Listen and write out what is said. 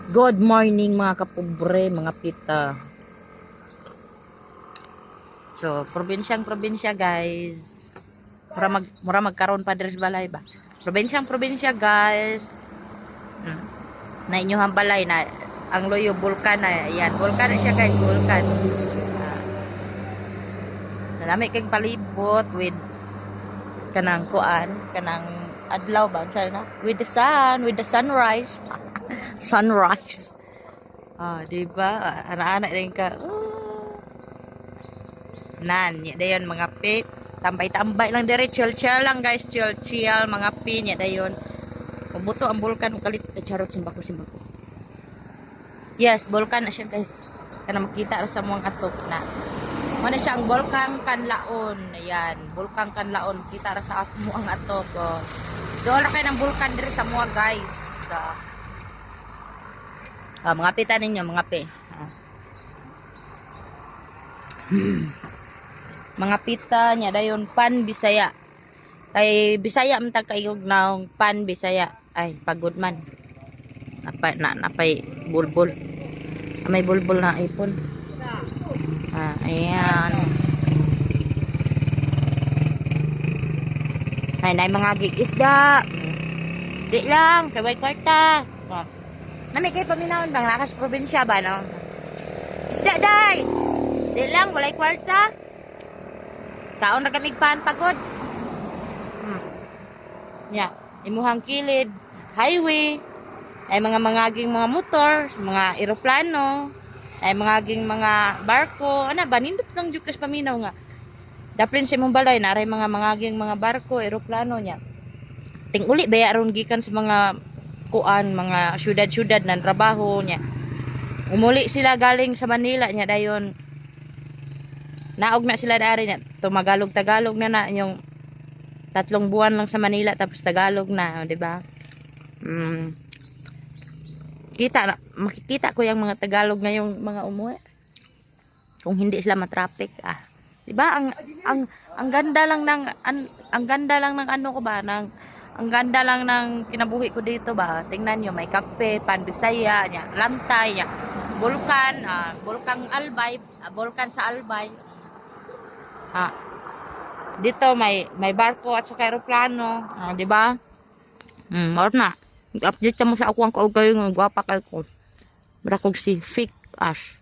Good morning mga kapobre, mga pita. So, probinsya guys. Mura magkaroon pa diri sa balay ba. Probinsya guys. Na inyong balay na ang loyo bulkan na yan. Bulkan na siya guys, bulkan. Nalami kay palibot with kanang kuan, kanang adlaw ba sa na? With the sun, with the sunrise. Sunrise. Di ba? Anak-anak din ka. Nan, ya dayon mga pi. Tambay-tambay lang dire, chill-chill lang guys, chill-chill mga pi nya dayon. Pabuto ang bulkan kalit charot simbako. Yes, bulkan na siya guys. Kana makita ra sa mga atok na. Mo na siya ang bulkan Kanlaon. Ayan, bulkan Kanlaon. Kita ra sa mo ang atok. Oh. Doon ra kay ng bulkan dire sa mga guys. Mga pita ninyo, mga pi. Mga pita niya dayon pan Bisaya. Kay Bisaya man tag kayog na pan Bisaya. Ay pagod man. Napay bulbul. May bulbul na ipon. Ayan. Ay mga gigisda. Di lang, kay kwarta. Nami kay paminawon bang lakas probinsya ba no? Isda day. Di lang walay kwarta. Kaon ra kami pan pagod. Ya, imuhang kilid, highway, ay mga mangaging mga motor, mga eroplano, ay mangaging mga barko, ana ba nindot lang jud kas paminaw nga. Daplin sa imong balay naray mga mangaging mga barko, eroplano nya. Ting uli baya aron gikan sa mga kuan, mga syudad-syudad nan trabaho nya. Umuli sila galing sa Manila nya dayon. Naog na sila dari nya. Tumagalog-tagalog na yung 3 buwan lang sa Manila tapos Tagalog na, di ba? Makikita ko yung mga Tagalog na yung mga umuwi. Kung hindi sila matraffic, di ba? Ang ganda lang ng ang ganda lang ng ano ko ba ang ganda lang ng kinabuhi ko dito ba. Tingnan nyo, may kape, pan Bisaya, nya, lantay, nya, bulkan, bulkan Albay, bulkan sa Albay. Dito may barko at saka eroplano, di ba? Mao na. Update mo sa ako ang kaugay ng gwapa kay ko. Bra kog si Fake Ash.